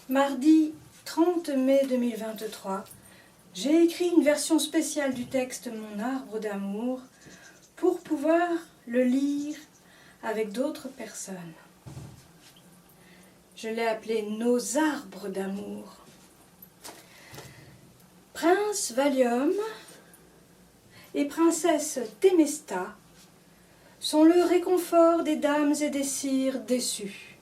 Mardi 30 mai 2023, j'ai écrit une version spéciale du texte Mon arbre d'amour pour pouvoir le lire avec d'autres personnes. Je l'ai appelé Nos arbres d'amour. Prince Valium et princesse Temesta sont le réconfort des dames et des sires déçus.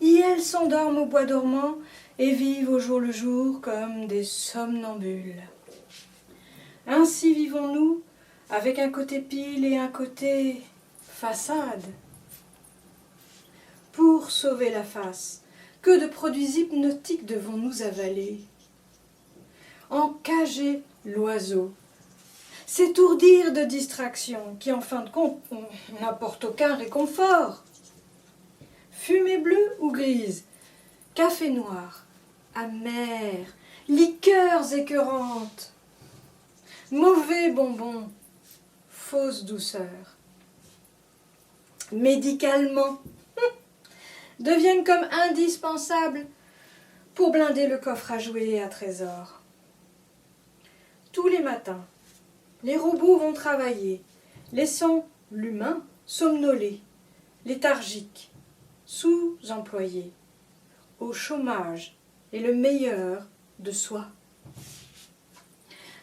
Y elles s'endorment au bois dormant et vivent au jour le jour comme des somnambules. Ainsi vivons-nous avec un côté pile et un côté façade. Pour sauver la face, que de produits hypnotiques devons-nous avaler? Encager l'oiseau, s'étourdir de distractions qui en fin de compte n'apportent aucun réconfort. Fumée bleue ou grise, café noir, amer, liqueurs écœurantes, mauvais bonbons, fausse douceur, médicalement, deviennent comme indispensables pour blinder le coffre à jouets et à trésors. Tous les matins, les robots vont travailler, laissant l'humain somnolé, léthargique, sous-employé, au chômage et le meilleur de soi.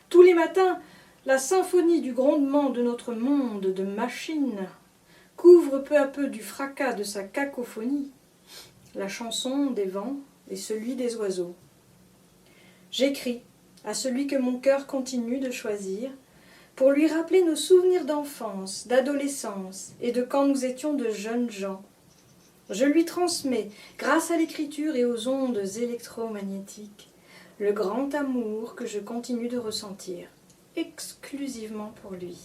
Tous les matins, la symphonie du grondement de notre monde de machines couvre peu à peu du fracas de sa cacophonie la chanson des vents et celui des oiseaux. J'écris à celui que mon cœur continue de choisir pour lui rappeler nos souvenirs d'enfance, d'adolescence et de quand nous étions de jeunes gens. Je lui transmets, grâce à l'écriture et aux ondes électromagnétiques, le grand amour que je continue de ressentir, exclusivement pour lui.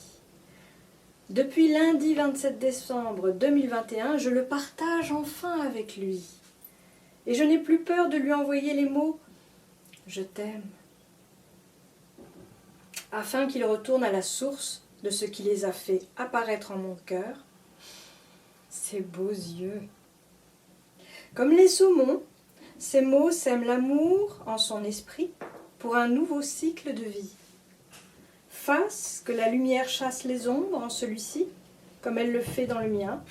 Depuis lundi 27 décembre 2021, je le partage enfin avec lui. Et je n'ai plus peur de lui envoyer les mots « Je t'aime » afin qu'il retourne à la source de ce qui les a fait apparaître en mon cœur, ses beaux yeux. Comme les saumons, ces mots sèment l'amour en son esprit pour un nouveau cycle de vie. Fasse que la lumière chasse les ombres en celui-ci, comme elle le fait dans le mien,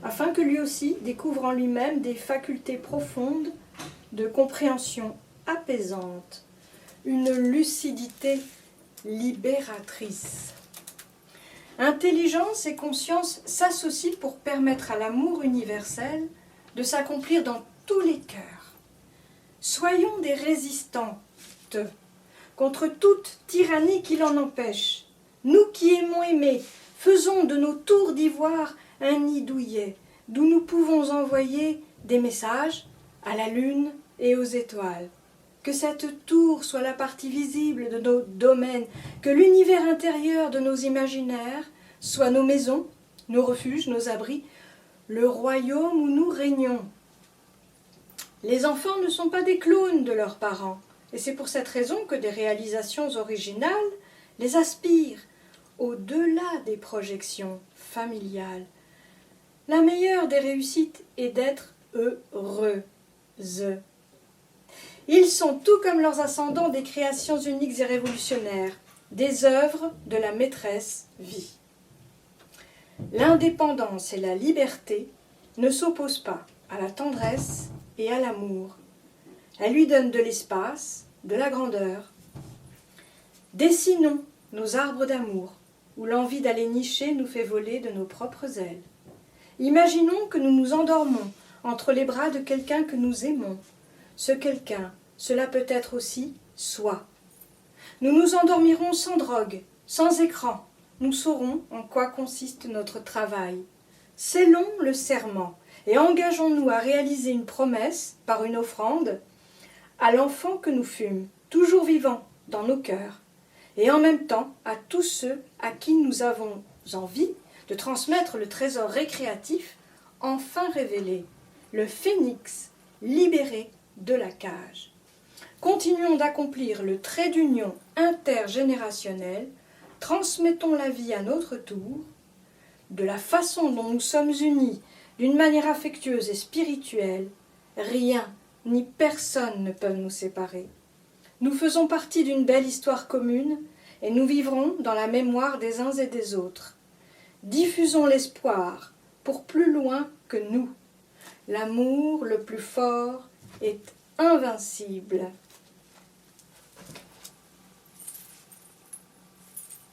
afin que lui aussi découvre en lui-même des facultés profondes de compréhension apaisante, une lucidité libératrice. Intelligence et conscience s'associent pour permettre à l'amour universel de s'accomplir dans tous les cœurs. Soyons des résistantes contre toute tyrannie qui l'en empêche. Nous qui aimons aimer, faisons de nos tours d'ivoire un nid douillet, d'où nous pouvons envoyer des messages à la lune et aux étoiles. Que cette tour soit la partie visible de nos domaines, que l'univers intérieur de nos imaginaires soit nos maisons, nos refuges, nos abris, le royaume où nous régnons. Les enfants ne sont pas des clones de leurs parents, et c'est pour cette raison que des réalisations originales les aspirent au-delà des projections familiales. La meilleure des réussites est d'être heureuses. Ils sont, tout comme leurs ascendants, des créations uniques et révolutionnaires, des œuvres de la maîtresse vie. L'indépendance et la liberté ne s'opposent pas à la tendresse et à l'amour. Elles lui donnent de l'espace, de la grandeur. Dessinons nos arbres d'amour, où l'envie d'aller nicher nous fait voler de nos propres ailes. Imaginons que nous nous endormons entre les bras de quelqu'un que nous aimons. Ce quelqu'un, cela peut être aussi soi. Nous nous endormirons sans drogue, sans écran. Nous saurons en quoi consiste notre travail. Scellons le serment et engageons-nous à réaliser une promesse par une offrande à l'enfant que nous fûmes, toujours vivant dans nos cœurs, et en même temps à tous ceux à qui nous avons envie de transmettre le trésor récréatif enfin révélé, le phénix libéré de la cage. Continuons d'accomplir le trait d'union intergénérationnel, transmettons la vie à notre tour, de la façon dont nous sommes unis d'une manière affectueuse et spirituelle, rien ni personne ne peuvent nous séparer. Nous faisons partie d'une belle histoire commune et nous vivrons dans la mémoire des uns et des autres. Diffusons l'espoir pour plus loin que nous. L'amour le plus fort est invincible.